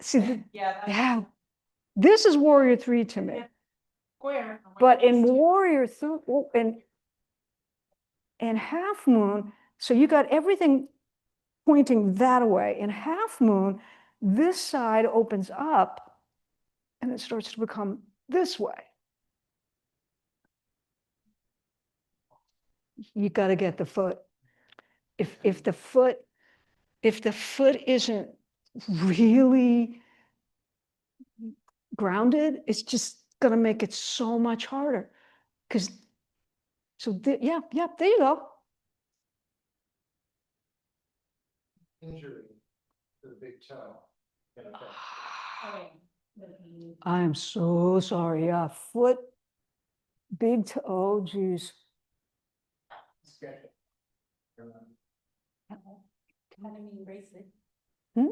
see, Yeah. yeah, this is Warrior 3 to me. Square. But in Warrior 3, in Half Moon, so you got everything pointing that way. In Half Moon, this side opens up and it starts to become this way. You got to get the foot. If the foot isn't really grounded, it's just going to make it so much harder. Because yeah, there you go. Injury to the big toe. I am so sorry. Yeah, foot, big toe. Oh, geez. Halloween bracelet. Hmm?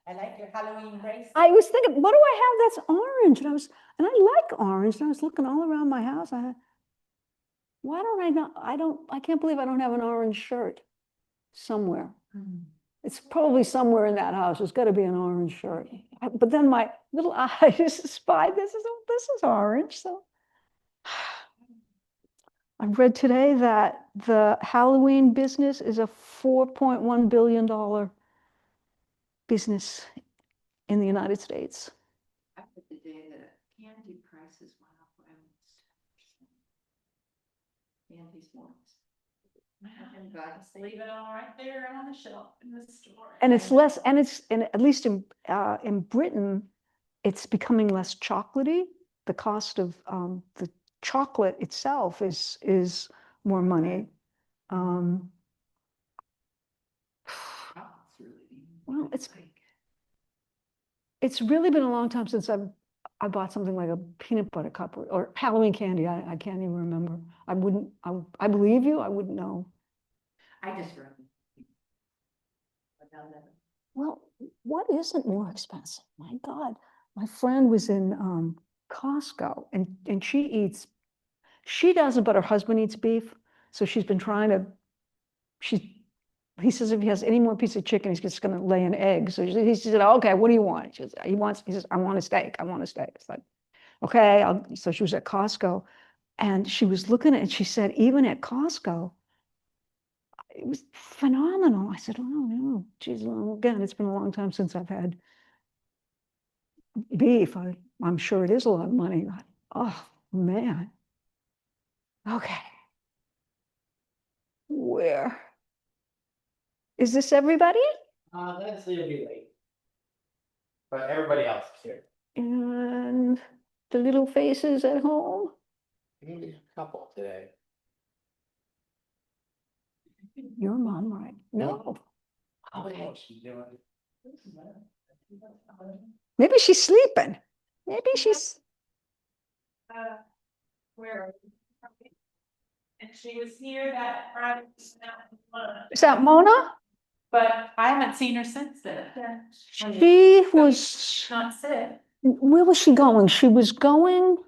I like your Halloween bracelet. I was thinking, what do I have that's orange? And I like orange. And I was looking all around my house. Why don't I not? I can't believe I don't have an orange shirt somewhere. It's probably somewhere in that house. There's got to be an orange shirt. But then my little eye just spied this is orange. So I read today that the Halloween business is a $4.1 billion business in the United States. I read today that candy prices went up by almost 10%. Candy's ones. Leave it all right there on the shelf in the store. And it's less, and at least in Britain, it's becoming less chocolatey. The cost of the chocolate itself is more money. Well, it's really been a long time since I bought something like a peanut butter cup or Halloween candy. I can't even remember. I believe you, I wouldn't know. I just read. Well, what isn't more expensive? My God, my friend was in Costco and she doesn't, but her husband eats beef. So she's been trying to, he says if he has any more piece of chicken, he's just going to lay an egg. So he said, okay, what do you want? He says, I want a steak. I want a steak. It's like, okay. So she was at Costco and she was looking at it and she said, even at Costco, it was phenomenal. I said, oh, no, geez, well, again, it's been a long time since I've had beef. I'm sure it is a lot of money. Oh, man. Okay. Where? Is this everybody? That's a little bit late. But everybody else is here. And the little faces at home? Maybe a couple today. Your mom, right? No. I don't know Okay. what she's doing. Maybe she's sleeping. Maybe she's. Where are you? And she was here that Friday. Is that Mona? But I haven't seen her since then. She was. Not sick. Where was she going? She was going.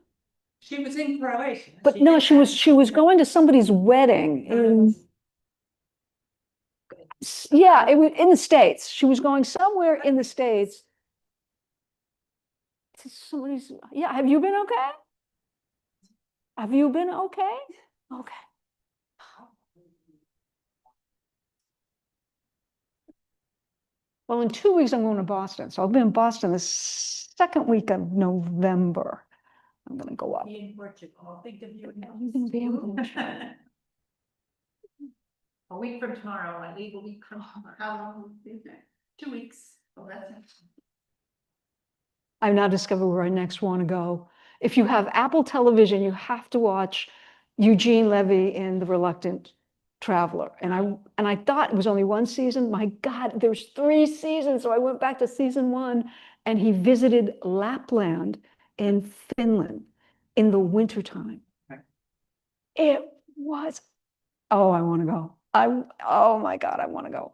She was in Croatia. But no, she was going to somebody's wedding in. Yeah, it was in the States. She was going somewhere in the States. Somebody's. Yeah, have you been okay? Have you been okay? Okay. Well, in 2 weeks, I'm going to Boston. So I'll be in Boston the second week of November. I'm going to go up. Be in Portugal. Think of you. I'm going to be in Portugal. A week from tomorrow, I leave a week from tomorrow. How long will it be there? 2 weeks. Oh, that's it. I've now discovered where I next want to go. If you have Apple television, you have to watch Eugene Levy in The Reluctant Traveler. And I thought it was only one season. My God, there's 3 seasons. So I went back to season 1 and he visited Lapland in Finland in the wintertime. Right. It was, oh, I want to go. Oh my God, I want to go.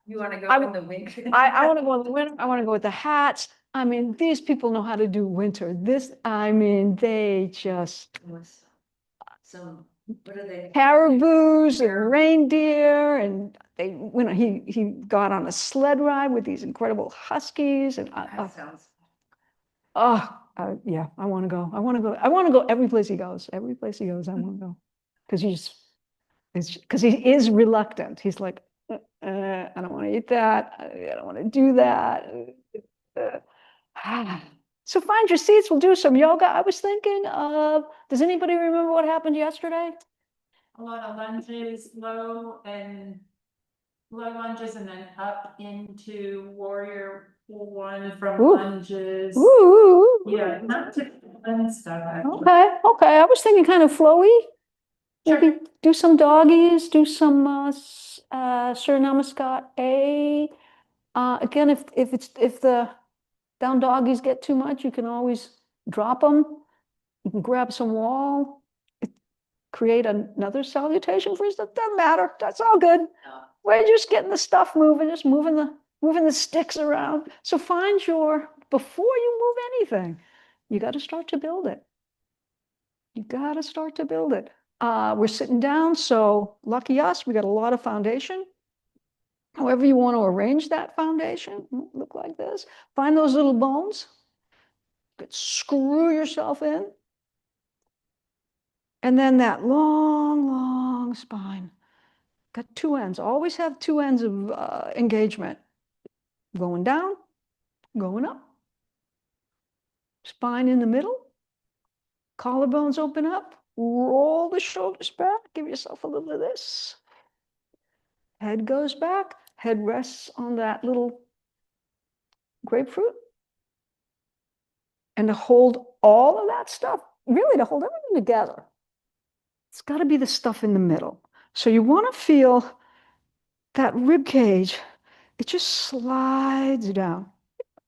You want to go I- in the winter? I want to go in the winter. I want to go with the hats. I mean, these people know how to do winter. They just. Some What are they? caribous and reindeer, and he got on a sled ride with these incredible huskies, and That sounds. yeah, I want to go. I want to go. I want to go every place he goes. Every place he goes, I want to go. Because he is reluctant. He's like, I don't want to eat that. I don't want to do that. So find your seats. We'll do some yoga. I was thinking of, does anybody remember what happened yesterday? A lot of lunges, low lunges and then up into warrior one from Ooh. lunges. Ooh. Yeah, not too fun stuff. Actually. Okay. I was thinking kind of flowy. Sure. Maybe do some doggies, do some Surya Namaskar A. Again, if the down doggies get too much, you can always drop them. You can grab some wall, create another salutation freeze. That doesn't matter. That's all good. We're just getting the stuff moving, just moving the sticks around. So before you move anything, you got to start to build it. You got to start to build it. We're sitting down, so lucky us, we got a lot of foundation. However you want to arrange that foundation, look like this. Find those little bones, screw yourself in. And then that long, long spine. Got two ends, always have two ends of engagement. Going down, going up. Spine in the middle. Collarbones open up. Roll the shoulders back. Give yourself a little of this. Head goes back. Head rests on that little grapefruit. And to hold all of that stuff, really to hold everything together, it's got to be the stuff in the middle. So you want to feel that rib cage, it just slides down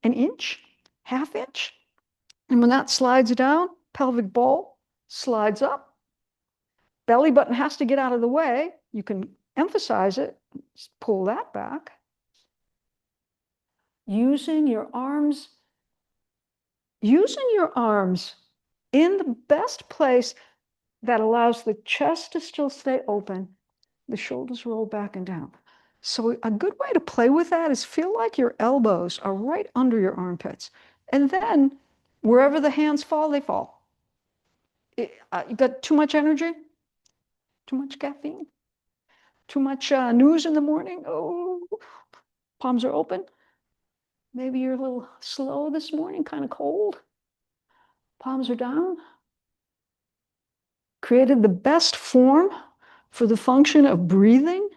an inch, half inch. And when that slides down, pelvic bowl slides up. Belly button has to get out of the way. You can emphasize it, just pull that back. Using your arms in the best place that allows the chest to still stay open, the shoulders roll back and down. So a good way to play with that is feel like your elbows are right under your armpits. And then wherever the hands fall, they fall. You got too much energy? Too much caffeine? Too much news in the morning? Oh, palms are open. Maybe you're a little slow this morning, kind of cold. Palms are down. Created the best form for the function of breathing,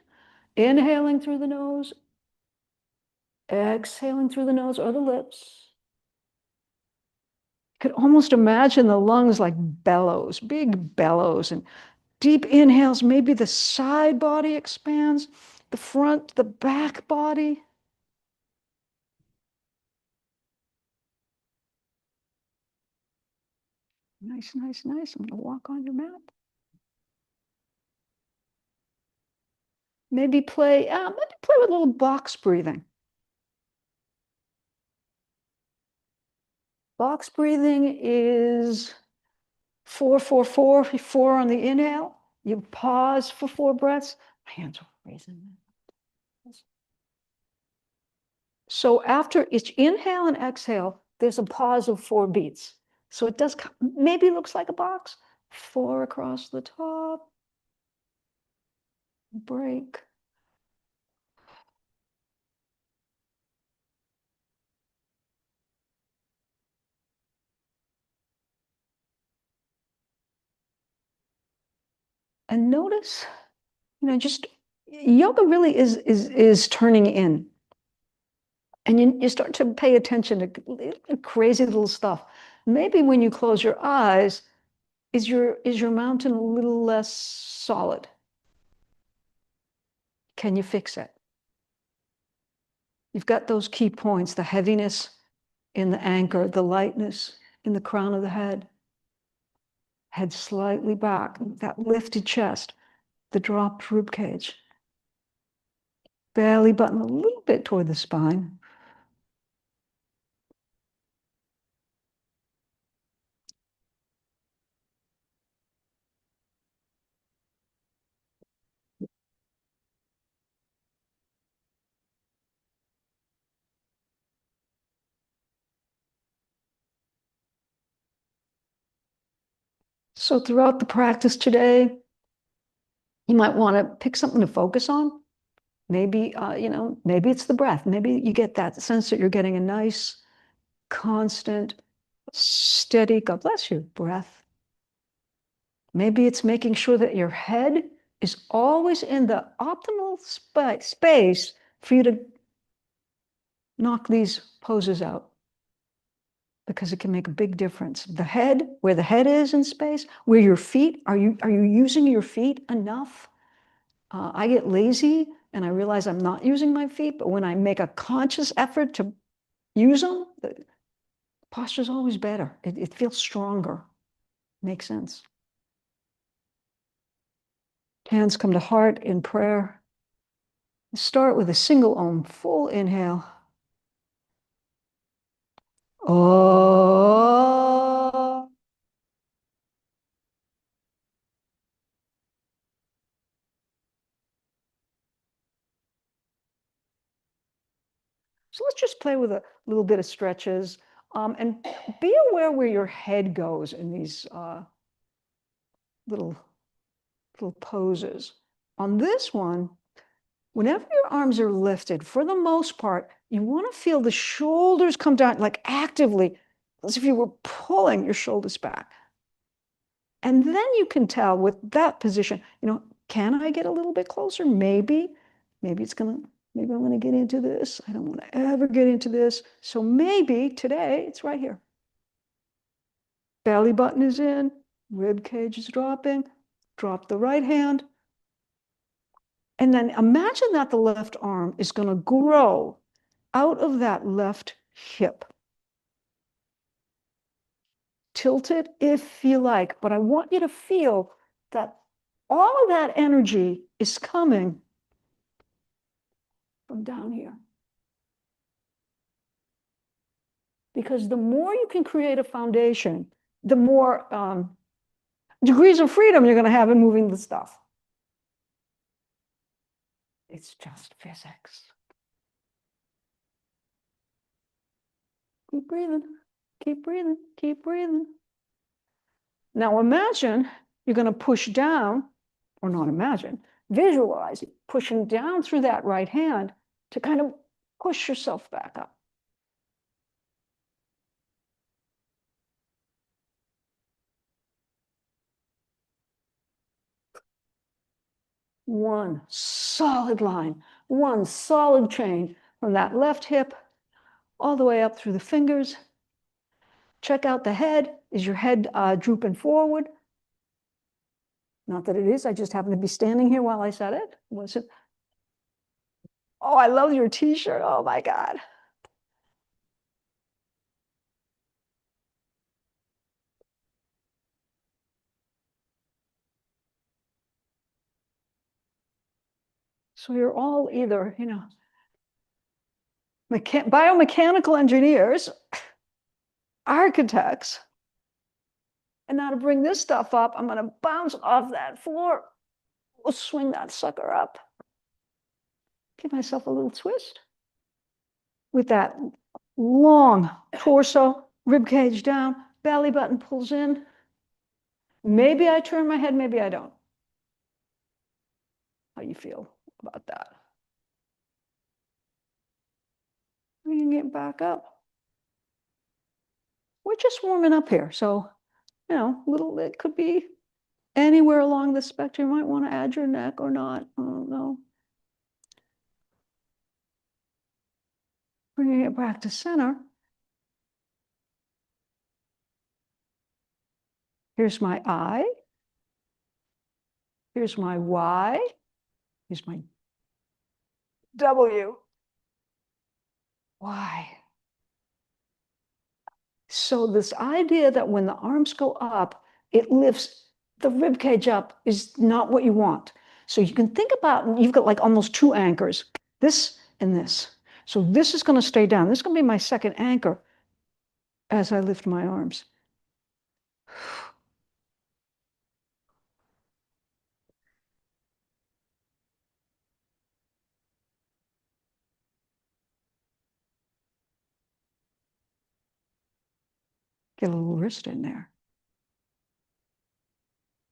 inhaling through the nose, exhaling through the nose or the lips. You could almost imagine the lungs like bellows, big bellows, and deep inhales. Maybe the side body expands, the front, the back body. Nice, nice, nice. I'm going to walk on your mat. Maybe play with a little box breathing. Box breathing is 4, 4, 4, 4 on the inhale. You pause for 4 breaths. My hands are raising. So after each inhale and exhale, there's a pause of 4 beats. So it does maybe looks like a box. 4 across the top. Break. And notice, just yoga really is turning in. And you start to pay attention to crazy little stuff. Maybe when you close your eyes, is your mountain a little less solid? Can you fix it? You've got those key points, the heaviness in the anchor, the lightness in the crown of the head. Head slightly back, that lifted chest, the dropped rib cage. Belly button a little bit toward the spine. So throughout the practice today, you might want to pick something to focus on. Maybe, maybe it's the breath. Maybe you get that sense that you're getting a nice, constant, steady, God bless you, breath. Maybe it's making sure that your head is always in the optimal space for you to knock these poses out, because it can make a big difference. The head, where the head is in space, where your feet, are you using your feet enough? I get lazy and I realize I'm not using my feet, but when I make a conscious effort to use them, the posture is always better. It feels stronger. Makes sense. Hands come to heart in prayer. Start with a single Om, full inhale. Oh. So let's just play with a little bit of stretches, and be aware where your head goes in these little poses. On this one, whenever your arms are lifted, for the most part, you want to feel the shoulders come down, like actively, as if you were pulling your shoulders back. And then you can tell with that position, can I get a little bit closer? Maybe I'm gonna get into this. I don't want to ever get into this. So maybe today it's right here. Belly button is in, rib cage is dropping, drop the right hand. And then imagine that the left arm is going to grow out of that left hip. Tilt it if you like, but I want you to feel that all of that energy is coming from down here. Because the more you can create a foundation, the more degrees of freedom you're going to have in moving the stuff. It's just physics. Keep breathing, keep breathing, keep breathing. Now imagine you're going to push down, or not imagine, visualize pushing down through that right hand to kind of push yourself back up. One solid line, one solid chain from that left hip all the way up through the fingers. Check out the head. Is your head drooping forward? Not that it is, I just happen to be standing here while I said it. Was it? Oh, I love your t-shirt. Oh my God. So you're all either, biomechanical engineers, architects. And now to bring this stuff up, I'm going to bounce off that floor. We'll swing that sucker up. Give myself a little twist. With that long torso, rib cage down, belly button pulls in. Maybe I turn my head, maybe I don't. How you feel about that? Bringing it back up. We're just warming up here. So, it could be anywhere along the spectrum. You might want to add your neck or not. I don't know. Bringing it back to center. Here's my I. Here's my Y. Here's my W. Y. So this idea that when the arms go up, it lifts the rib cage up is not what you want. So you can think about, you've got like almost two anchors, this and this. So this is going to stay down. This is going to be my second anchor as I lift my arms. Get a little wrist in there.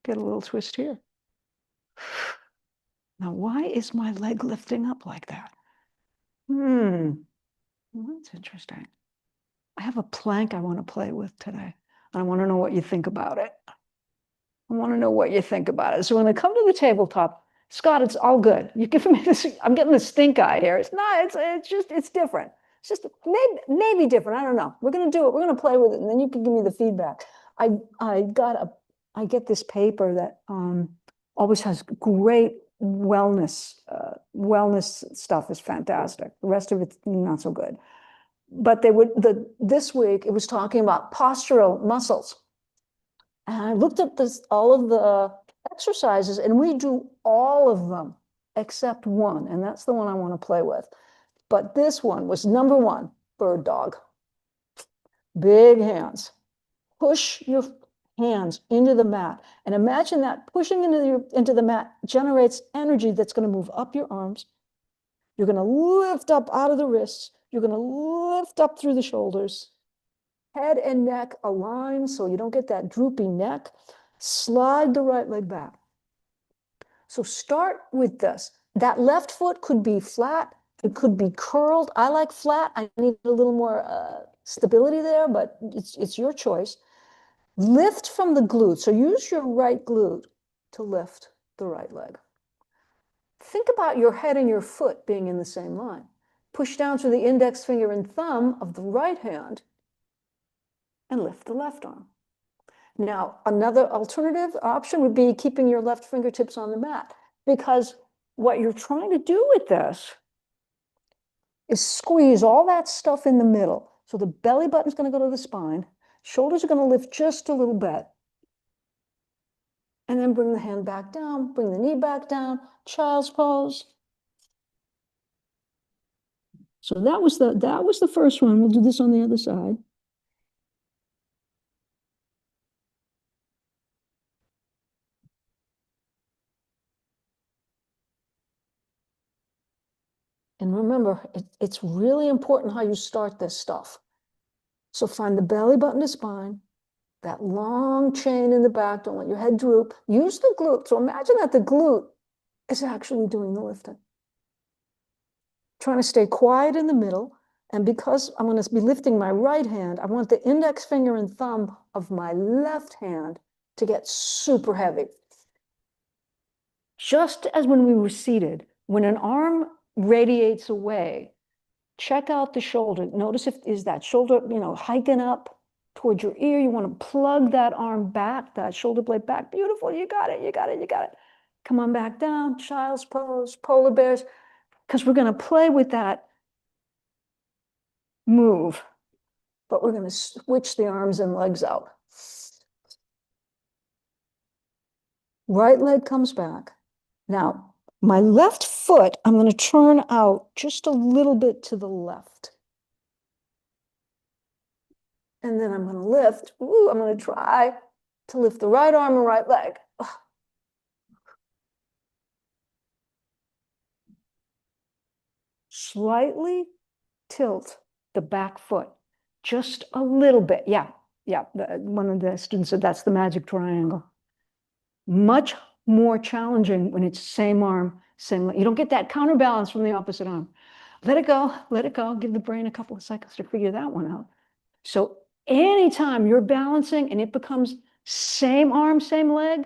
get a little twist here. Now, why is my leg lifting up like that? Well, that's interesting. I have a plank I want to play with today. I want to know what you think about it. I want to know what you think about it. So when I come to the tabletop, Scott, it's all good. You're giving me this, I'm getting the stink eye here. It's not, it's different. It's just maybe different. I don't know. We're going to do it. We're going to play with it. And then you can give me the feedback. I get this paper that always has great wellness stuff is fantastic. The rest of it's not so good. But this week it was talking about postural muscles. And I looked at all of the exercises, and we do all of them except one, and that's the one I want to play with. But this one was number one, bird dog. Big hands. Push your hands into the mat, and imagine that pushing into the mat generates energy that's going to move up your arms. You're going to lift up out of the wrists. You're going to lift up through the shoulders. Head and neck align so you don't get that droopy neck. Slide the right leg back. So start with this. That left foot could be flat. It could be curled. I like flat. I need a little more stability there, but it's your choice. Lift from the glute. So use your right glute to lift the right leg. Think about your head and your foot being in the same line. Push down through the index finger and thumb of the right hand and lift the left arm. Now, another alternative option would be keeping your left fingertips on the mat, because what you're trying to do with this is squeeze all that stuff in the middle. So the belly button is going to go to the spine, shoulders are going to lift just a little bit, and then bring the hand back down, bring the knee back down, child's pose. So that was the first one. We'll do this on the other side. And remember, it's really important how you start this stuff. So find the belly button to spine, that long chain in the back. Don't let your head droop. Use the glute. So imagine that the glute is actually doing the lifting. Trying to stay quiet in the middle. And because I'm going to be lifting my right hand, I want the index finger and thumb of my left hand to get super heavy. Just as when we were seated, when an arm radiates away, check out the shoulder. Notice is that shoulder, hiking up towards your ear. You want to plug that arm back, that shoulder blade back. Beautiful. You got it. You got it. You got it. Come on back down. Child's pose, polar bears, because we're going to play with that move, but we're going to switch the arms and legs out. Right leg comes back. Now, my left foot, I'm going to turn out just a little bit to the left. And then I'm going to lift. I'm going to try to lift the right arm and right leg. Slightly tilt the back foot, just a little bit. Yeah. One of the students said that's the magic triangle. Much more challenging when it's same arm, same leg. You don't get that counterbalance from the opposite arm. Let it go, let it go. Give the brain a couple of seconds to figure that one out. So anytime you're balancing and it becomes same arm, same leg,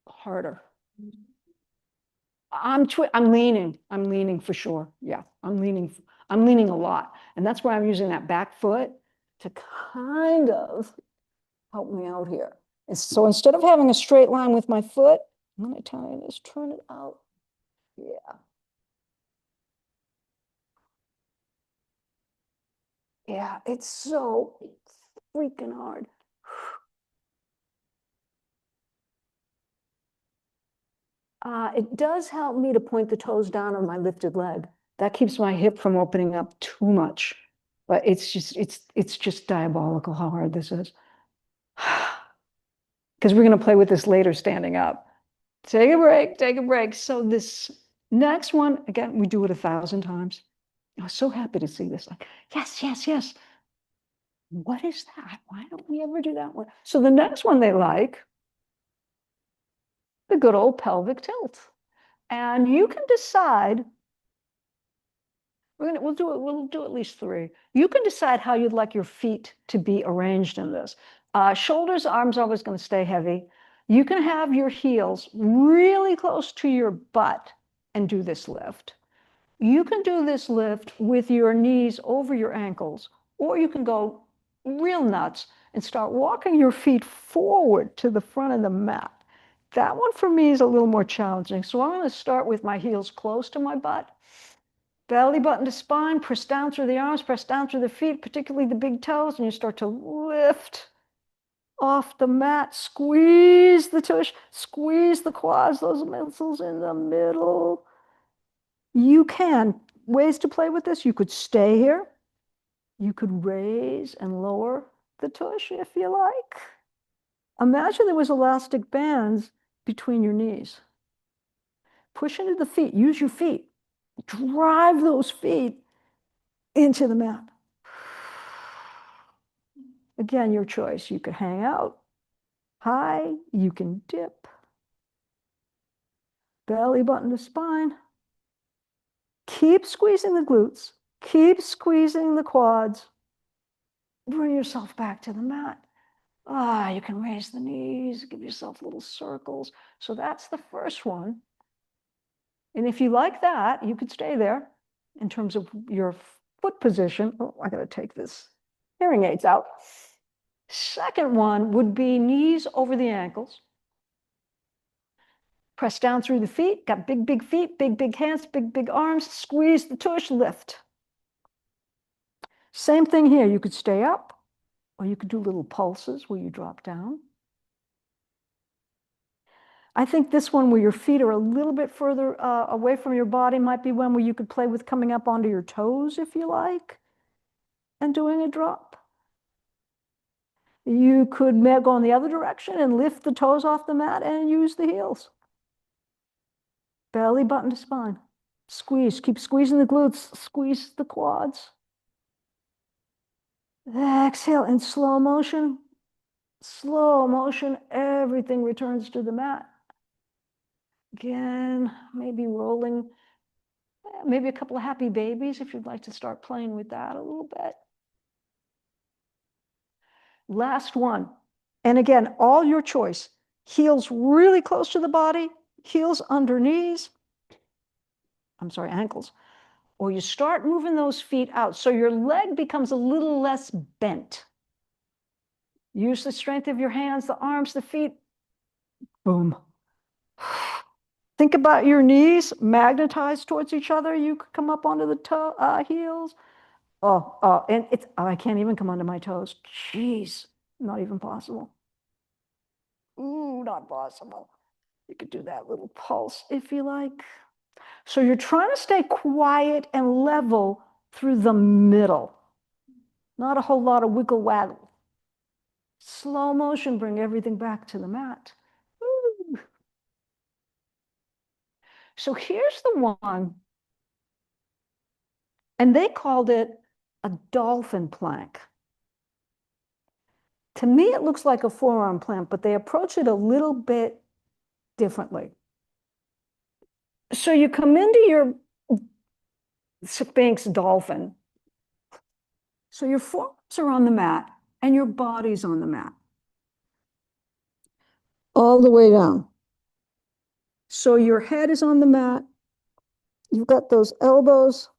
harder. I'm leaning for sure. Yeah, I'm leaning a lot. And that's why I'm using that back foot to kind of help me out here. And so instead of having a straight line with my foot, I'm going to tell you this, turn it out. Yeah. Yeah, it's so freaking hard. It does help me to point the toes down on my lifted leg. That keeps my hip from opening up too much. But it's just diabolical how hard this is. Because we're going to play with this later standing up. Take a break, take a break. So this next one, again, we do it 1,000 times. I was so happy to see this. Like, yes, yes, yes. What is that? Why don't we ever do that one? So the next one they like the good old pelvic tilt. And you can decide, we'll do at least 3. You can decide how you'd like your feet to be arranged in this. Shoulders, arms always going to stay heavy. You can have your heels really close to your butt and do this lift. You can do this lift with your knees over your ankles, or you can go real nuts and start walking your feet forward to the front of the mat. That one for me is a little more challenging. So I'm going to start with my heels close to my butt. Belly button to spine, press down through the arms, press down through the feet, particularly the big toes, and you start to lift off the mat, squeeze the tush, squeeze the quads, those muscles in the middle. You can, ways to play with this, you could stay here. You could raise and lower the tush if you like. Imagine there was elastic bands between your knees. Push into the feet, use your feet. Drive those feet into the mat. Again, your choice. You could hang out high, you can dip. Belly button to spine. Keep squeezing the glutes. Keep squeezing the quads. Bring yourself back to the mat. You can raise the knees, give yourself little circles. So that's the first one. And if you like that, you could stay there in terms of your foot position. Oh, I gotta take this hearing aids out. Second one would be knees over the ankles. Press down through the feet, got big, big feet, big, big hands, big, big arms, squeeze the tush, lift. Same thing here, you could stay up, or you could do little pulses where you drop down. I think this one where your feet are a little bit further away from your body might be one where you could play with coming up onto your toes if you like, and doing a drop. You could go in the other direction and lift the toes off the mat and use the heels. Belly button to spine. Squeeze, keep squeezing the glutes, squeeze the quads. Exhale in slow motion, everything returns to the mat. Again, maybe rolling, maybe a couple of happy babies if you'd like to start playing with that a little bit. Last one. And again, all your choice. Heels really close to the body, heels under knees. Ankles. Or you start moving those feet out so your leg becomes a little less bent. Use the strength of your hands, the arms, the feet. Boom. Think about your knees magnetized towards each other. You could come up onto the heels. And I can't even come onto my toes. Jeez, not even possible. Ooh, not possible. You could do that little pulse if you like. So you're trying to stay quiet and level through the middle. Not a whole lot of wiggle waggle. Slow motion, bring everything back to the mat. Woo. So here's the one, and they called it a dolphin plank. To me, it looks like a forearm plank, but they approach it a little bit differently. So you come into your Sphinx dolphin. So your forearms are on the mat and your body's on the mat. All the way down. So your head is on the mat. You've got those elbows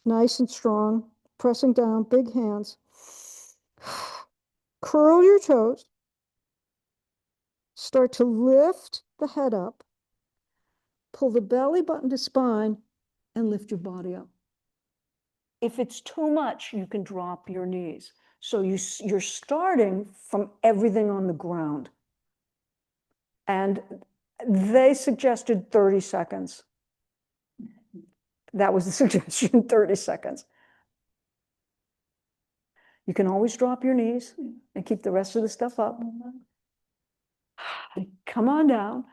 nice and strong, pressing down, big hands. Curl your toes. Start to lift the head up. Pull the belly button to spine and lift your body up. If it's too much, you can drop your knees. So you're starting from everything on the ground. And they suggested 30 seconds. That was the suggestion, 30 seconds. You can always drop your knees and keep the rest of the stuff up. Come on down.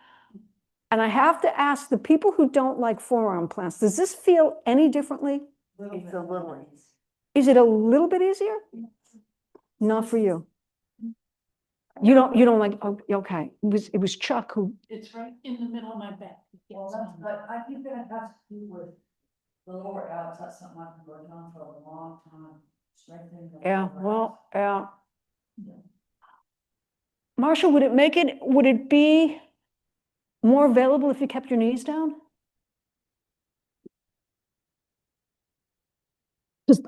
And I have to ask the people who don't like forearm plants, does this feel any differently? It's a little. Is it a little bit easier? Not for you. You don't like, oh, okay, it was Chuck who, It's right in the middle of my back. Well, that's, but I think that has to do with the lower abs, that's something I've been working on for a long time, strengthening. the yeah, lower well, yeah. abs. Yeah. Marcia, would it be more available if you kept your knees down? Just.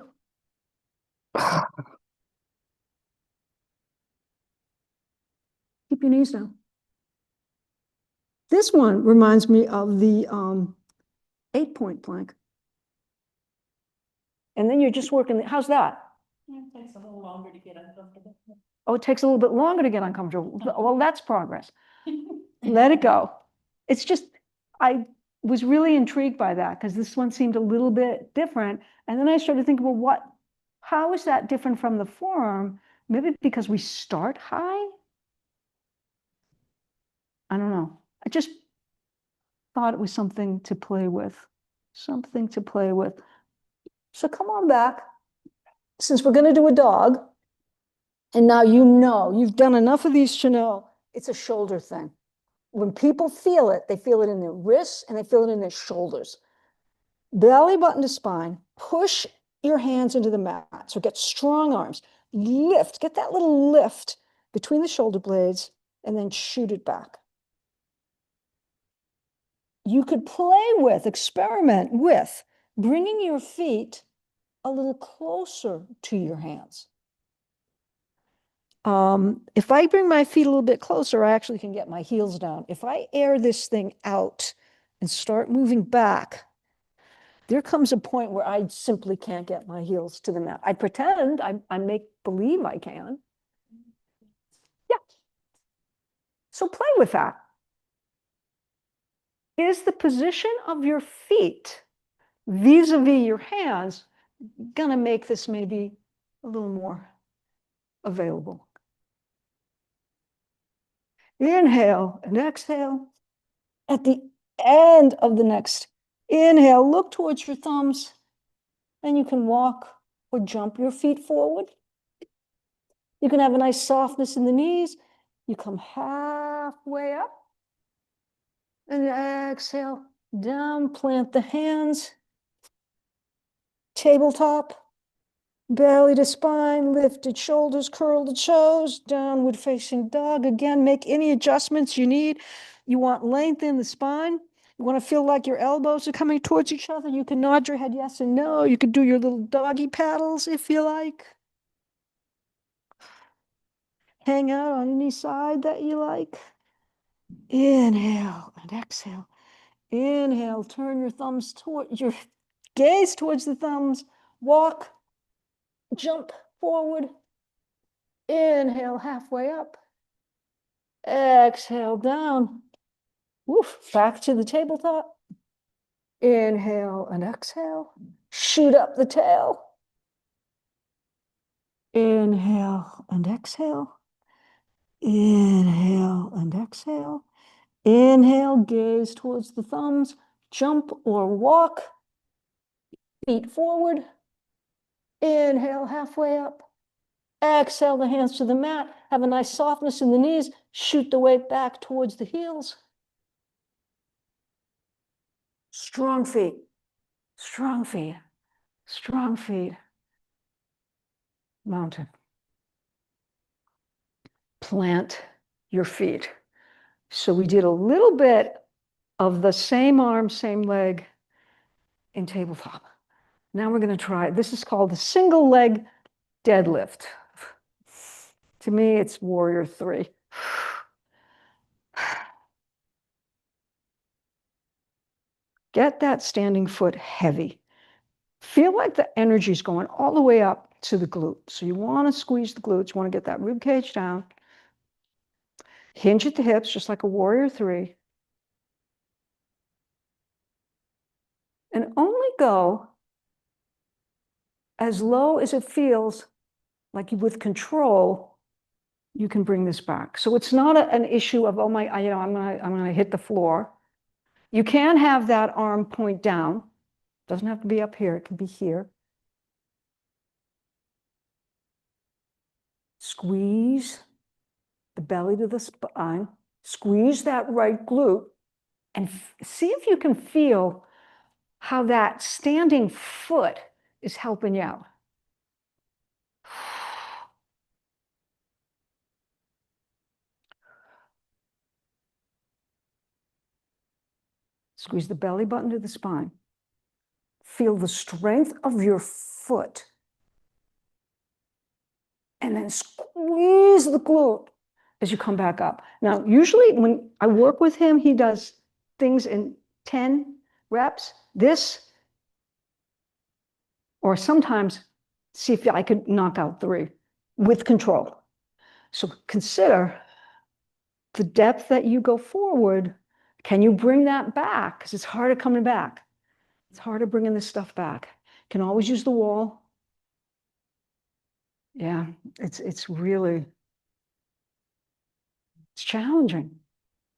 Keep your knees down. This one reminds me of the 8-point plank. And then you're just working, how's that? It takes a little longer to get uncomfortable. Oh, it takes a little bit longer to get uncomfortable. Well, that's progress. Let it go. It's just, I was really intrigued by that because this one seemed a little bit different. And then I started thinking, well, how is that different from the forearm? Maybe because we start high? I don't know. I just thought it was something to play with. Something to play with. So come on back. Since we're going to do a dog, and now you know, you've done enough of these to know it's a shoulder thing. When people feel it, they feel it in their wrists and they feel it in their shoulders. Belly button to spine, push your hands into the mat. So get strong arms, lift, get that little lift between the shoulder blades and then shoot it back. You could play with, experiment with bringing your feet a little closer to your hands. If I bring my feet a little bit closer, I actually can get my heels down. If I air this thing out and start moving back, there comes a point where I simply can't get my heels to the mat. I pretend, I make believe I can. Yeah. So play with that. Is the position of your feet vis-a-vis your hands gonna make this maybe a little more available? Inhale and exhale. At the end of the next inhale, look towards your thumbs, and you can walk or jump your feet forward. You can have a nice softness in the knees. You come halfway up and exhale down, plant the hands, tabletop, belly to spine, lifted shoulders, curled toes, downward facing dog. Again, make any adjustments you need. You want length in the spine. You want to feel like your elbows are coming towards each other. You can nod your head yes and no. You can do your little doggy paddles if you like. Hang out on any side that you like. Inhale and exhale. Inhale, turn your thumbs toward your gaze towards the thumbs. Walk, jump forward. Inhale, halfway up. Exhale down. Woof, back to the tabletop. Inhale and exhale. Shoot up the tail. Inhale and exhale. Inhale and exhale. Inhale, gaze towards the thumbs. Jump or walk. Feet forward. Inhale, halfway up. Exhale the hands to the mat. Have a nice softness in the knees. Shoot the weight back towards the heels. Strong feet. Strong feet. Strong feet. Mountain. Plant your feet. So we did a little bit of the same arm, same leg in tabletop. Now we're going to try, this is called the single leg deadlift. To me, it's warrior 3. Get that standing foot heavy. Feel like the energy is going all the way up to the glute. So you want to squeeze the glutes, you want to get that rib cage down. Hinge at the hips, just like a warrior 3. And only go as low as it feels like with control, you can bring this back. So it's not an issue of, oh my, I'm gonna hit the floor. You can have that arm point down. Doesn't have to be up here, it can be here. Squeeze the belly to the spine, squeeze that right glute, and see if you can feel how that standing foot is helping you out. Squeeze the belly button to the spine. Feel the strength of your foot. And then squeeze the glute as you come back up. Now, usually when I work with him, he does things in 10 reps. This, or sometimes see if I could knock out 3 with control. So consider the depth that you go forward. Can you bring that back? Because it's harder coming back. It's harder bringing this stuff back. Can always use the wall. Yeah, it's really, it's challenging,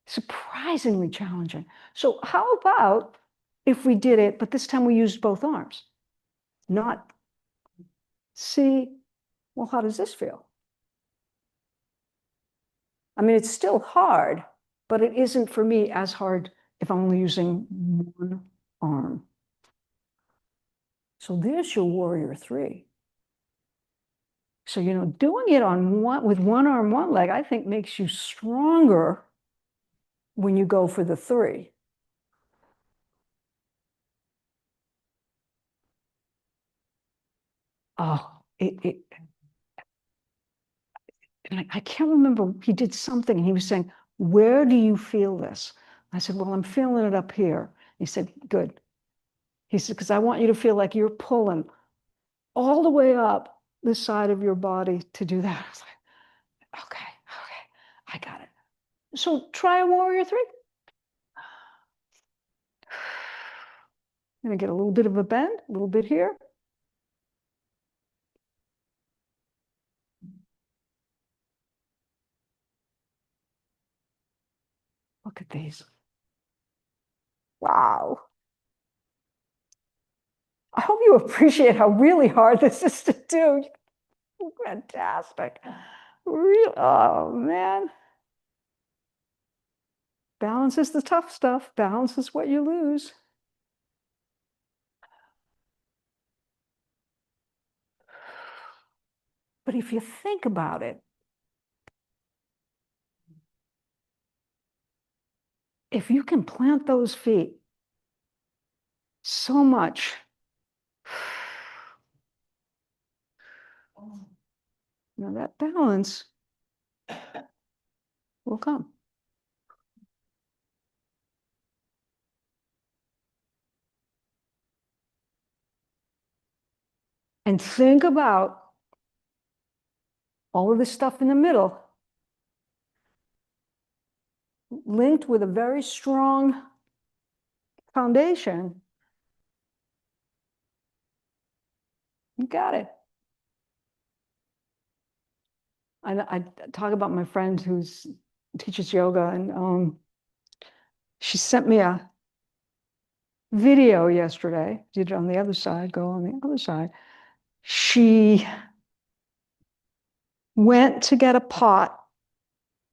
surprisingly challenging. So how about if we did it, but this time we used both arms? Not see, well, how does this feel? I mean, it's still hard, but it isn't for me as hard if I'm only using one arm. So there's your warrior 3. So, you know, doing it on with one arm, one leg, I think makes you stronger when you go for the 3. Oh, and I can't remember, he did something and he was saying, where do you feel this? I said, well, I'm feeling it up here. He said, good. He said, because I want you to feel like you're pulling all the way up the side of your body to do that. I was like, okay, I got it. So try a warrior 3. I'm gonna get a little bit of a bend, a little bit here. Look at these. Wow. I hope you appreciate how really hard this is to do. Fantastic. Real, oh man. Balance is the tough stuff. Balance is what you lose. But if you think about it, if you can plant those feet so much, now that balance will come. And think about all of this stuff in the middle linked with a very strong foundation. You got it. I talk about my friend who's teaches yoga, and she sent me a video yesterday. Did it on the other side, go on the other side. She went to get a pot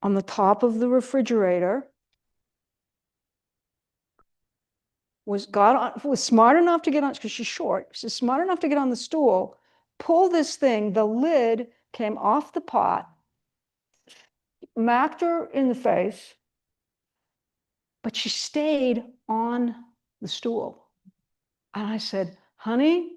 on the top of the refrigerator, was smart enough to get on, because she's short, she's smart enough to get on the stool, pull this thing, the lid came off the pot, smacked her in the face, but she stayed on the stool. And I said, honey,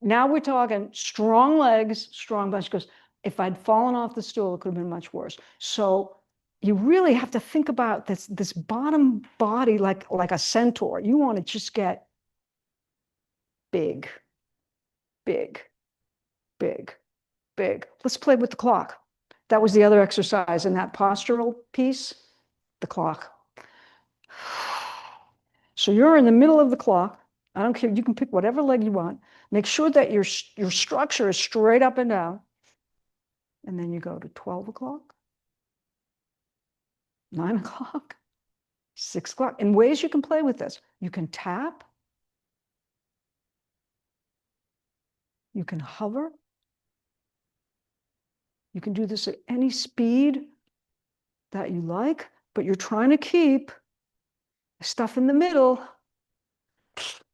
now we're talking strong legs, strong butt. She goes, if I'd fallen off the stool, it could have been much worse. So you really have to think about this bottom body like a centaur. You want to just get big, big, big, big. Let's play with the clock. That was the other exercise in that postural piece, the clock. So you're in the middle of the clock. I don't care, you can pick whatever leg you want. Make sure that your structure is straight up and down. And then you go to 12 o'clock, 9 o'clock, 6 o'clock. In ways you can play with this. You can tap. You can hover. You can do this at any speed that you like, but you're trying to keep the stuff in the middle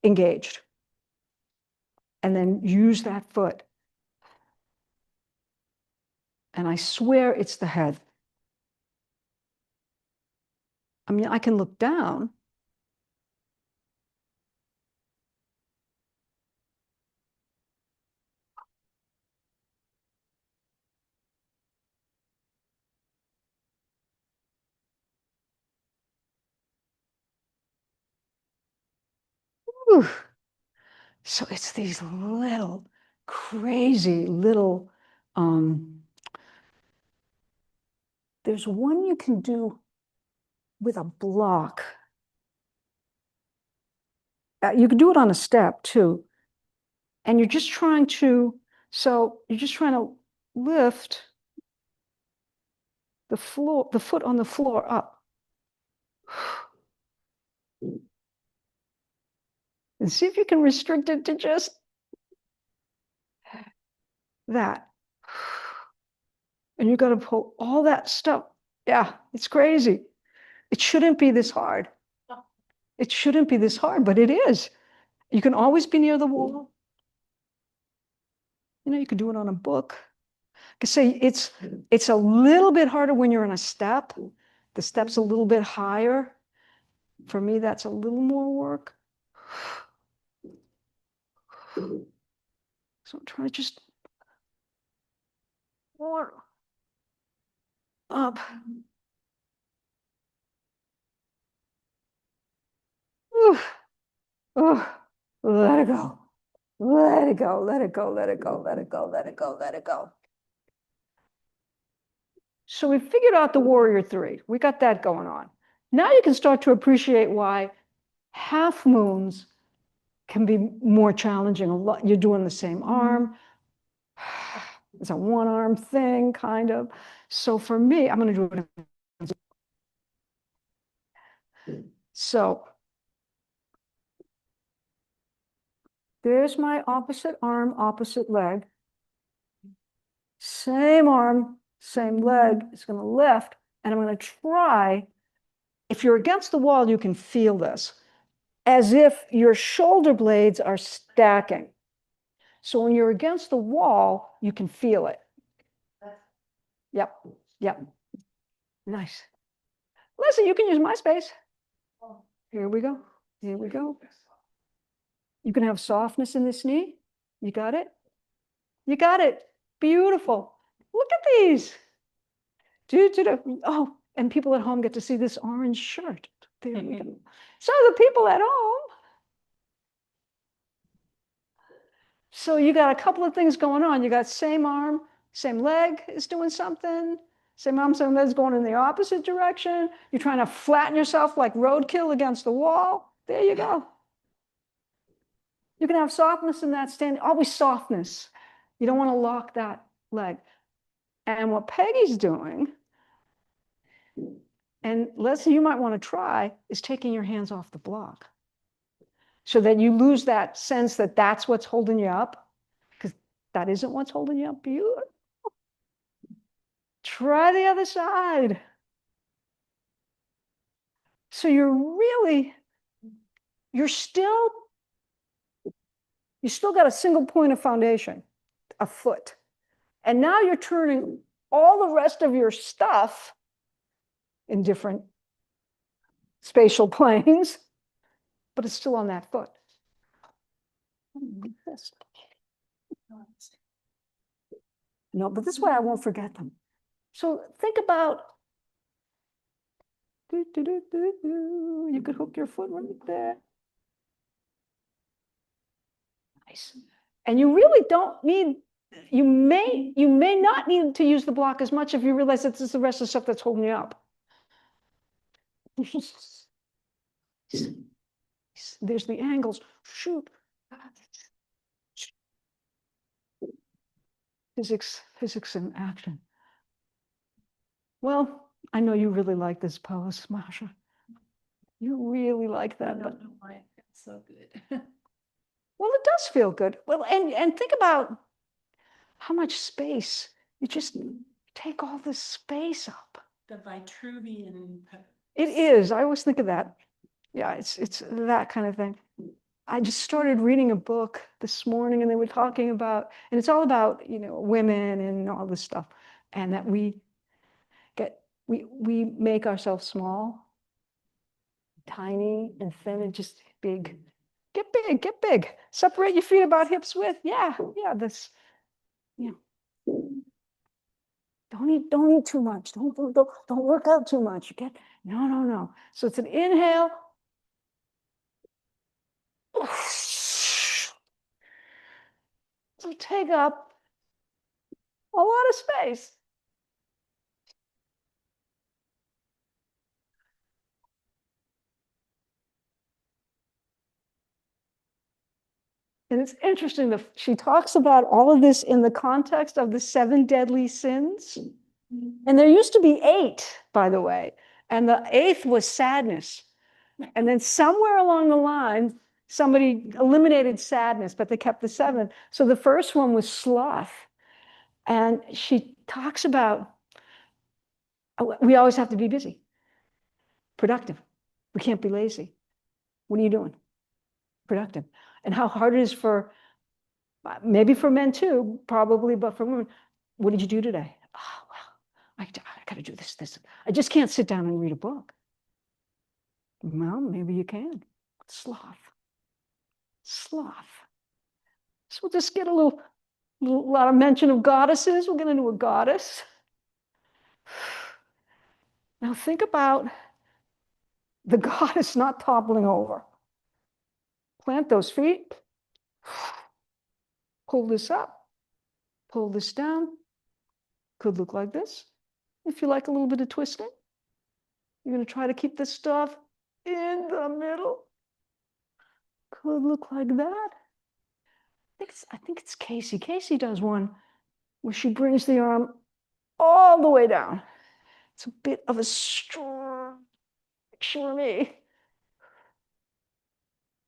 engaged. And then use that foot. And I swear it's the head. I mean, I can look down. Whew. So it's these little, crazy little, there's one you can do with a block. You can do it on a step too. And you're just trying to, so you're just trying to lift the floor, the foot on the floor up. And see if you can restrict it to just that. And you got to pull all that stuff. Yeah, it's crazy. It shouldn't be this hard. It shouldn't be this hard, but it is. You can always be near the wall. You know, you could do it on a book. I could say it's a little bit harder when you're on a step. The step's a little bit higher. For me, that's a little more work. So I'm trying to just warm up. Ooh. Oh, let it go. Let it go. Let it go. Let it go. Let it go. Let it go. Let it go. So we figured out the Warrior 3. We got that going on. Now you can start to appreciate why half moons can be more challenging. A lot, you're doing the same arm. It's a one arm thing, kind of. So for me, I'm going to do it. So there's my opposite arm, opposite leg. Same arm, same leg. It's going to lift. And I'm going to try, if you're against the wall, you can feel this, as if your shoulder blades are stacking. So when you're against the wall, you can feel it. Yep, yep. Nice. Listen, you can use my space. Here we go. Here we go. You can have softness in this knee. You got it? You got it. Beautiful. Look at these. Oh, and people at home get to see this orange shirt. There we go. So the people at home. So you got a couple of things going on. You got same arm, same leg is doing something. Same arm, same leg is going in the opposite direction. You're trying to flatten yourself like roadkill against the wall. There you go. You can have softness in that stand, always softness. You don't want to lock that leg. And what Peggy's doing, and Leslie, you might want to try, is taking your hands off the block so that you lose that sense that that's what's holding you up, because that isn't what's holding you up. Beautiful. Try the other side. So you still got a single point of foundation, a foot. And now you're turning all the rest of your stuff in different spatial planes, but it's still on that foot. No, but this way I won't forget them. So think about, you could hook your foot right there. Nice. And you really don't need, you may not need to use the block as much if you realize that it's the rest of the stuff that's holding you up. There's the angles. Shoot. Physics in action. Well, I know you really like this pose, Masha. You really like that. I But don't know why it feels so good. well, it does feel good. Well, and think about how much space You just take all this space up. The Vitruvian. It is. I always think of that. Yeah, it's that kind of thing. I just started reading a book this morning and they were talking about, and it's all about, women and all this stuff. And that we make ourselves small, tiny and thin and just big. Get big, get big. Separate your feet about hips width. Yeah, this, Don't eat too much. Don't work out too much. No. So it's an inhale. So take up a lot of space. And it's interesting that she talks about all of this in the context of the 7 deadly sins. And there used to be 8, by the way. And the 8th was sadness. And then somewhere along the line, somebody eliminated sadness, but they kept the 7. So the first one was sloth. And she talks about, we always have to be busy, productive. We can't be lazy. What are you doing? Productive. And how hard it is for, maybe for men too, probably, but for women. What did you do today? Oh, well, I got to do this. I just can't sit down and read a book. Well, maybe you can. Sloth. So we'll just get a lot of mention of goddesses. We're going to do a goddess. Now think about the goddess not toppling over. Plant those feet. Pull this up. Pull this down. Could look like this. If you like a little bit of twisting, you're going to try to keep this stuff in the middle. Could look like that. I think it's Casey. Casey does one where she brings the arm all the way down. It's a bit of a strong picture for me.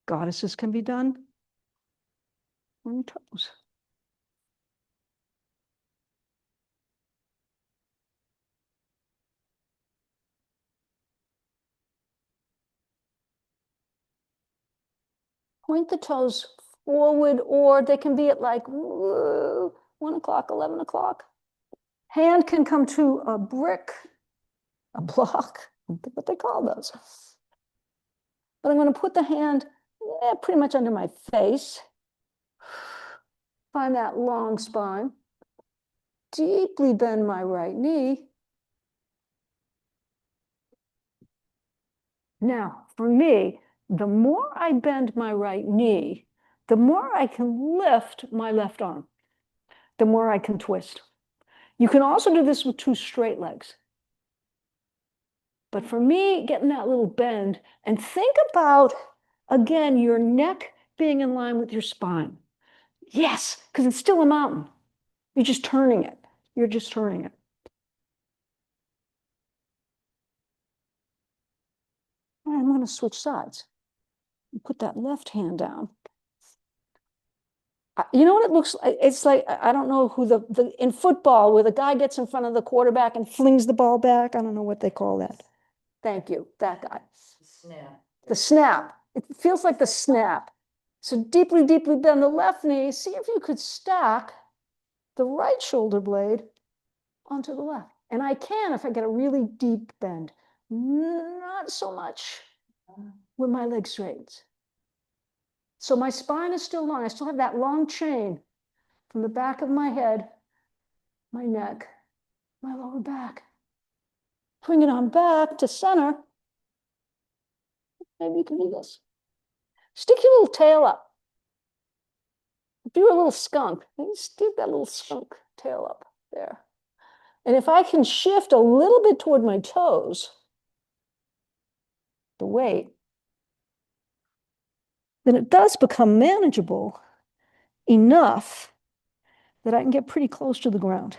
Goddesses can be done on toes. Point the toes forward, or they can be at like 1 o'clock, 11 o'clock. Hand can come to a brick, a block, I don't think what they call those. But I'm going to put the hand pretty much under my face. Find that long spine. Deeply bend my right knee. Now, for me, the more I bend my right knee, the more I can lift my left arm, the more I can twist. You can also do this with 2 straight legs. But for me, getting that little bend, and think about, again, your neck being in line with your spine. Yes, because it's still a mountain. You're just turning it. You're just turning it. I'm going to switch sides. Put that left hand down. You know what it looks like? It's like, I don't know who in football, where the guy gets in front of the quarterback and flings the ball back. I don't know what they call that. Thank you, that guy. Snap. The snap. It feels like the snap. So deeply, deeply bend the left knee. See if you could stack the right shoulder blade onto the left. And I can if I get a really deep bend. Not so much when my leg straightens. So my spine is still long. I still have that long chain from the back of my head, my neck, my lower back. Bring it on back to center. Maybe you can do this. Stick your little tail up. Do a little skunk. Stick that little skunk tail up there. And if I can shift a little bit toward my toes, the weight, then it does become manageable enough that I can get pretty close to the ground.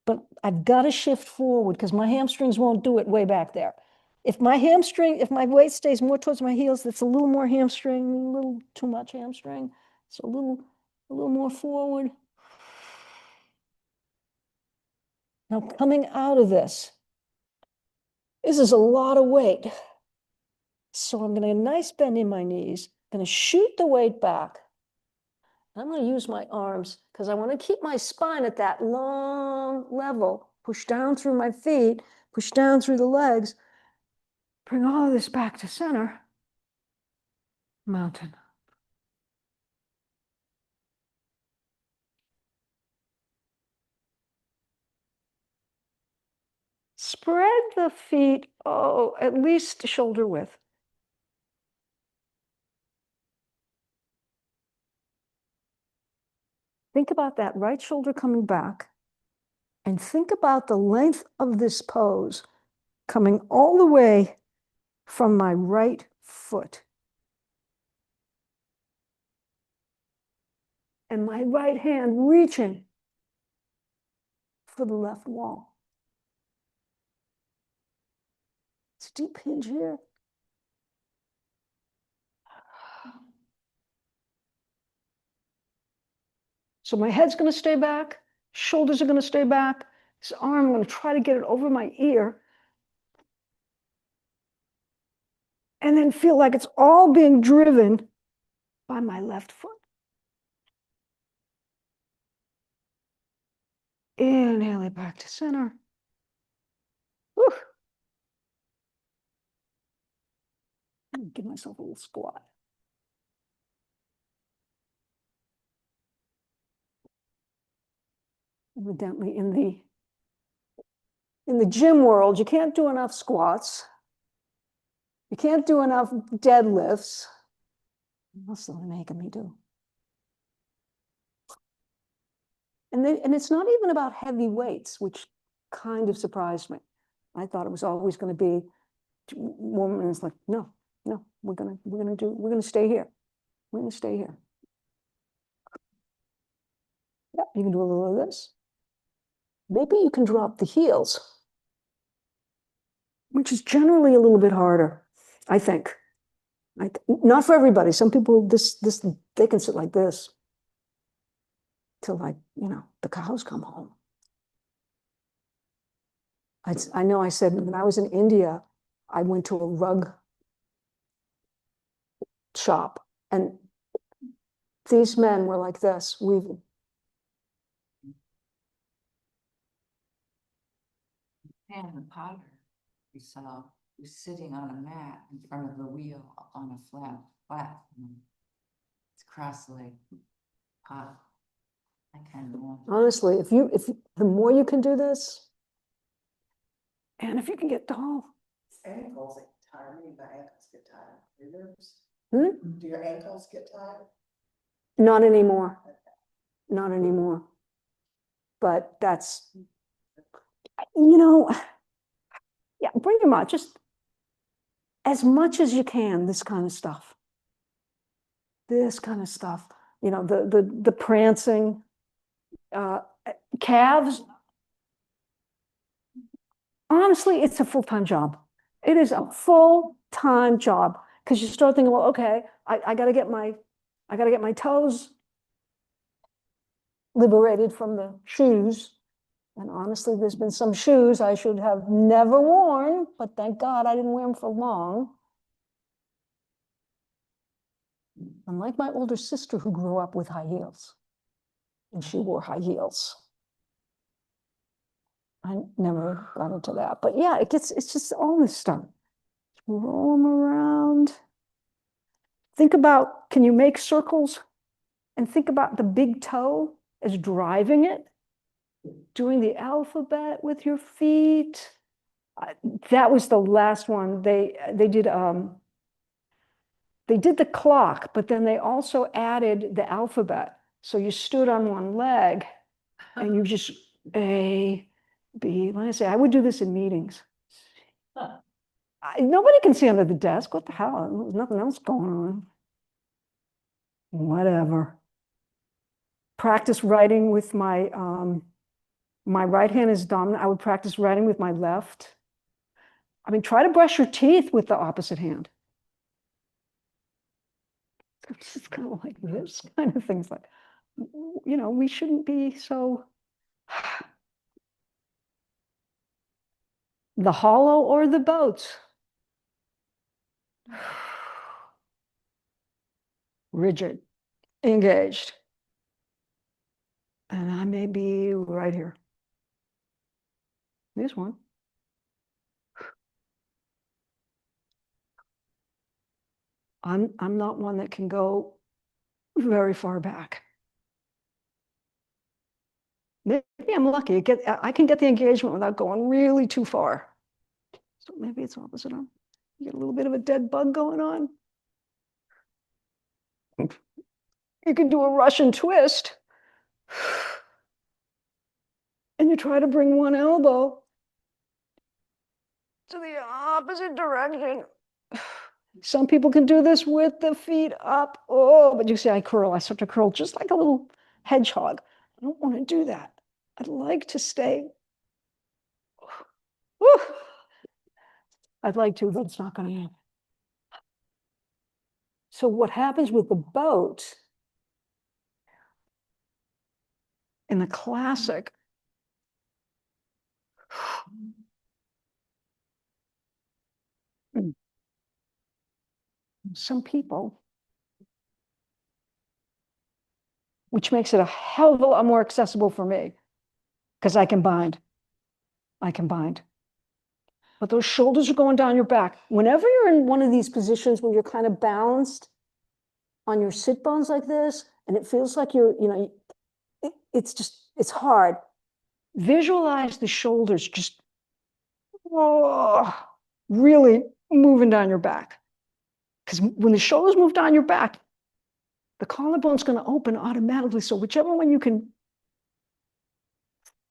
But I've got to shift forward because my hamstrings won't do it way back there. If my weight stays more towards my heels, that's a little more hamstring, a little too much hamstring. So a little more forward. Now coming out of this is a lot of weight. So I'm gonna get a nice bend in my knees, gonna shoot the weight back. I'm gonna use my arms because I want to keep my spine at that long level, push down through my feet, push down through the legs, bring all of this back to center. Mountain. Spread the feet, oh, at least shoulder width. Think about that right shoulder coming back. And think about the length of this pose coming all the way from my right foot. And my right hand reaching for the left wall. It's a deep hinge here. So my head's going to stay back, shoulders are going to stay back, this arm, I'm going to try to get it over my ear. And then feel like it's all being driven by my left foot. Inhale it back to center. Whew. Give myself a little squat. Evidently in the gym world, you can't do enough squats. You can't do enough deadlifts. What's they making me do? And it's not even about heavy weights, which kind of surprised me. I thought it was always going to be woman is like, no, we're gonna stay here. We're gonna stay here. Yep, you can do a little of this. Maybe you can drop the heels, which is generally a little bit harder, I think. Not for everybody. Some people, they can sit like this till, like, the cows come home. I know I said when I was in India, I went to a rug shop and these men were like this, weaving. And the potter we saw was sitting on a mat in front of the wheel on a flat platform. It's cross-legged pot. I kind of want. Honestly, if the more you can do this, and if you can get tall. Ankles get tired, my ankles get tired. Your ribs? Hmm? Do your ankles get tired? Not anymore. Not anymore. But that's, yeah, bring them out. Just as much as you can, this kind of stuff. This kind of stuff. The prancing, calves. Honestly, it's a full-time job. It is a full-time job because you start thinking, well, okay, I got to get my toes liberated from the shoes. And honestly, there's been some shoes I should have never worn, but thank God I didn't wear them for long. Unlike my older sister who grew up with high heels, and she wore high heels. I never got into that, but yeah, it's just all this stuff. Roll them around. Think about, can you make circles? And think about the big toe as driving it. Doing the alphabet with your feet. That was the last one. They did the clock, but then they also added the alphabet. So you stood on one leg and you just A, B. Like I say, I would do this in meetings. Nobody can see under the desk. What the hell? There's nothing else going on. Whatever. Practice writing with my right hand is dominant. I would practice writing with my left. I mean, try to brush your teeth with the opposite hand. It's just kind of like this kind of things. Like, we shouldn't be so. The hollow or the boats? Rigid, engaged. And I may be right here. This one. I'm not one that can go very far back. Maybe I'm lucky. I can get the engagement without going really too far. So maybe it's opposite on. You get a little bit of a dead bug going on. You can do a Russian twist. And you try to bring one elbow to the opposite direction. Some people can do this with the feet up. Oh, but you see, I curl. I start to curl just like a little hedgehog. I don't want to do that. I'd like to stay. Whew. I'd like to, but it's not going to happen. So what happens with the boat in the classic, some people, which makes it a hell of a lot more accessible for me, because I can bind. I can bind. But those shoulders are going down your back. Whenever you're in one of these positions where you're kind of balanced on your sit bones like this, and it feels like it's just, it's hard. Visualize the shoulders just really moving down your back. Because when the shoulders move down your back, the collarbone's going to open automatically. So whichever one you can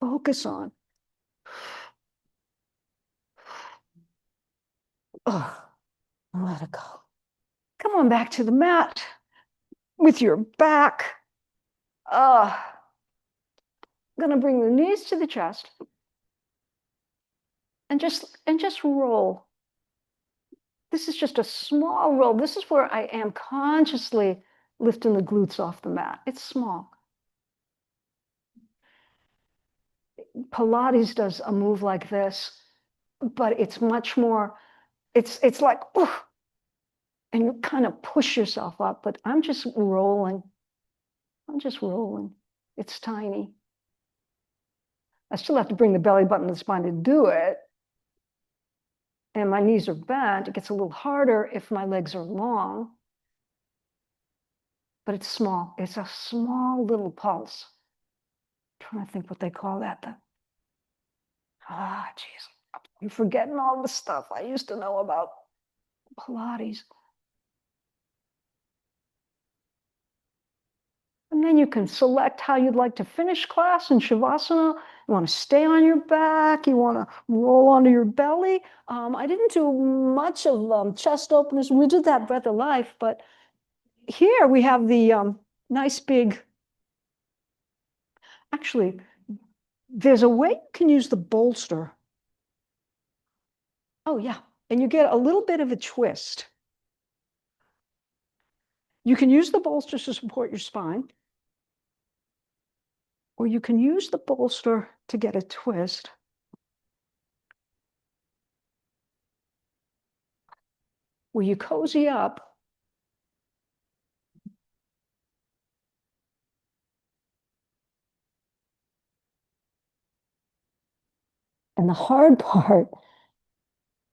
focus on. Oh, let it go. Come on back to the mat with your back. I'm going to bring the knees to the chest and just roll. This is just a small roll. This is where I am consciously lifting the glutes off the mat. It's small. Pilates does a move like this, but it's much more, it's like, and you kind of push yourself up, but I'm just rolling. I'm just rolling. It's tiny. I still have to bring the belly button to the spine to do it. And my knees are bent. It gets a little harder if my legs are long. But it's small. It's a small little pulse. I'm trying to think what they call that. Geez. I'm forgetting all the stuff I used to know about Pilates. And then you can select how you'd like to finish class in Shavasana. You want to stay on your back. You want to roll onto your belly. I didn't do much of chest openers. We did that Breath of Life, but here we have the nice big, actually, there's a way you can use the bolster. Oh yeah, and you get a little bit of a twist. You can use the bolster to support your spine. Or you can use the bolster to get a twist. Where you cozy up. And the hard part,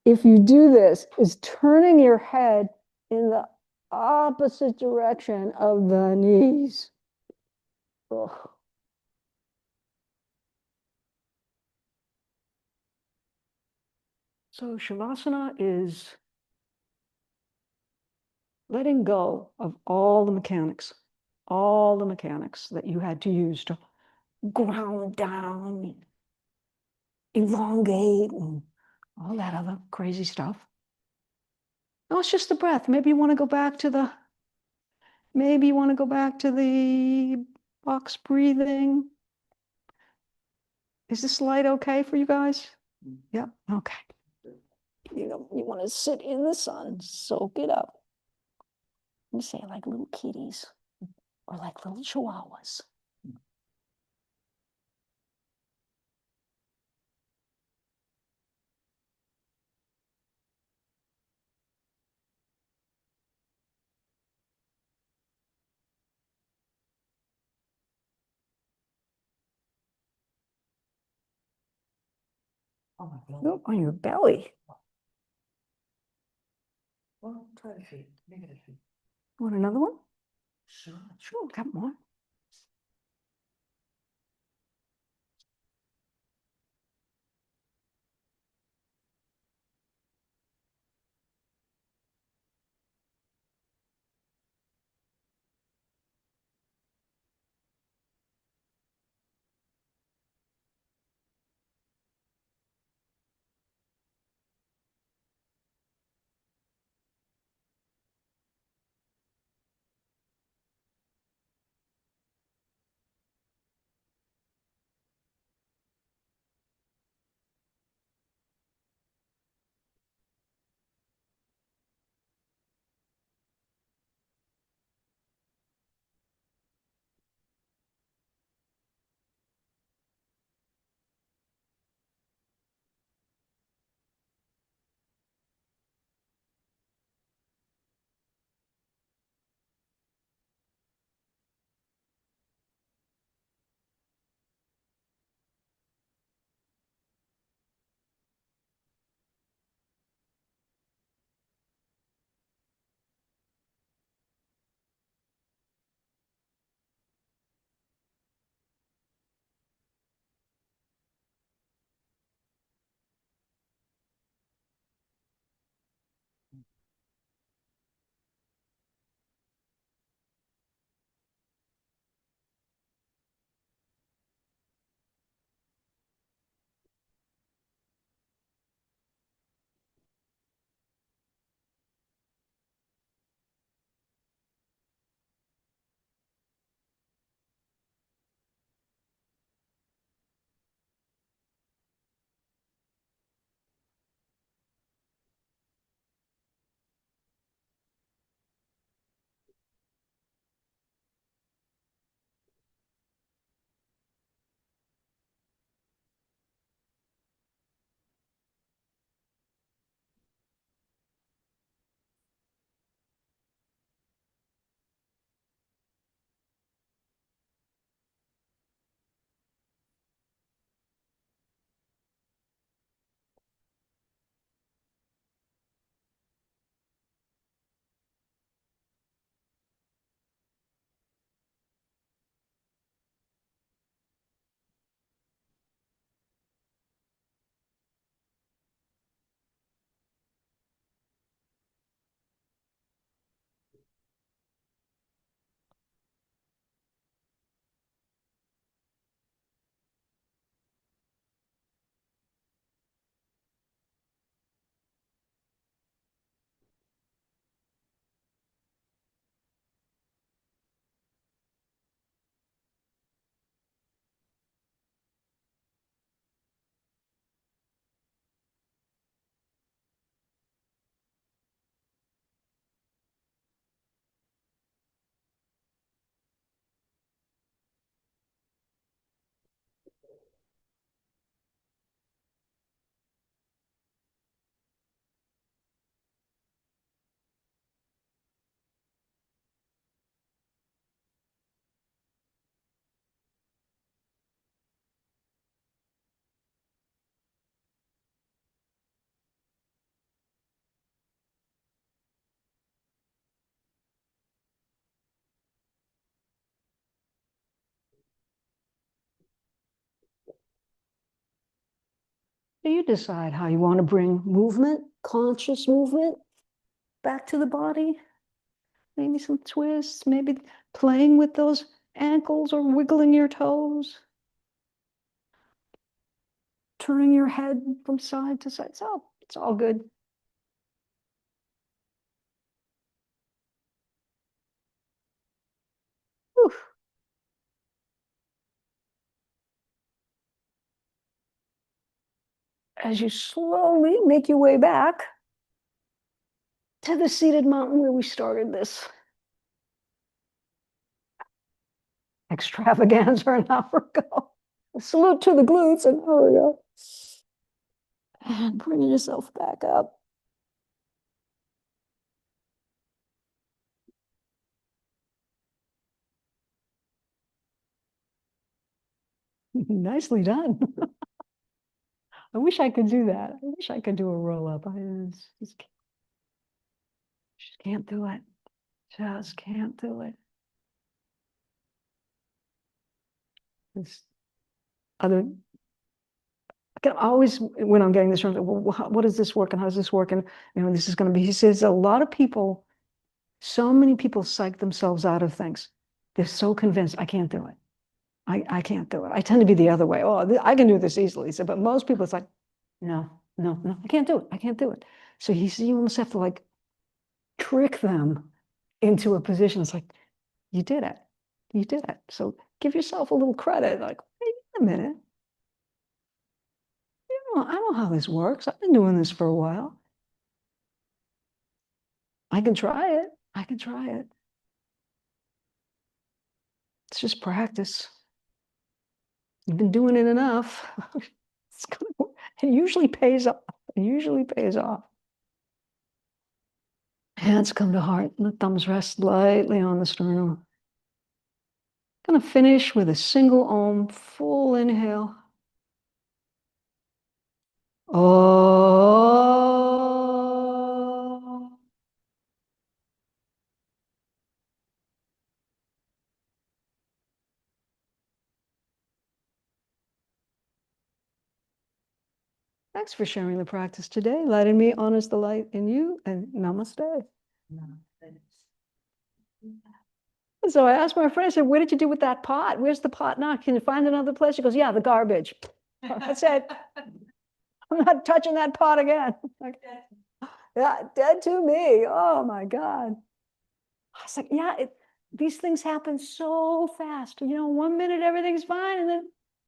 if you do this, is turning your head in the opposite direction of the knees. Ugh. So Shavasana is letting go of all the mechanics that you had to use to ground down, elongate, and all that other crazy stuff. No, it's just the breath. Maybe you want to go back to the box breathing. Is this light okay for you guys? Yeah, okay. You want to sit in the sun, soak it up. You say like little kitties or like little chihuahuas. Oh, my God. Nope, on your belly. Well, try the feet, negative feet. Want another one? Sure. Sure, got more. You decide how you want to bring movement, conscious movement, back to the body. Maybe some twists, maybe playing with those ankles or wiggling your toes. Turning your head from side to side. It's all good. Whew. As you slowly make your way back to the seated mountain where we started this extravaganza an hour ago. Salute to the glutes, and there we go. And bringing yourself back up. Nicely done. I wish I could do that. I wish I could do a roll up. Just can't do it. Just can't do it. This other, I always, when I'm getting this from, well, what does this work and how does this work? And, this is going to be, he says, a lot of people, so many people psych themselves out of things. They're so convinced, I can't do it. I can't do it. I tend to be the other way. Oh, I can do this easily. So, but most people, it's like, no, I can't do it. I can't do it. So he said, you almost have to like trick them into a position. It's like, you did it. You did it. So give yourself a little credit. Like, wait a minute. I know how this works. I've been doing this for a while. I can try it. I can try it. It's just practice. You've been doing it enough. It's gonna work. It usually pays off. It usually pays off. Hands come to heart. The thumbs rest lightly on the sternum. Gonna finish with a single Om, full inhale. Oh. Thanks for sharing the practice today, letting me honest the light in you, and namaste. So I asked my friend, I said, where did you do with that pot? Where's the pot now? Can you find another place? She goes, yeah, the garbage. I said, I'm not touching that pot again. Like, yeah, dead to me. Oh my God. I was like, yeah, these things happen so fast. 1 minute everything's fine, and then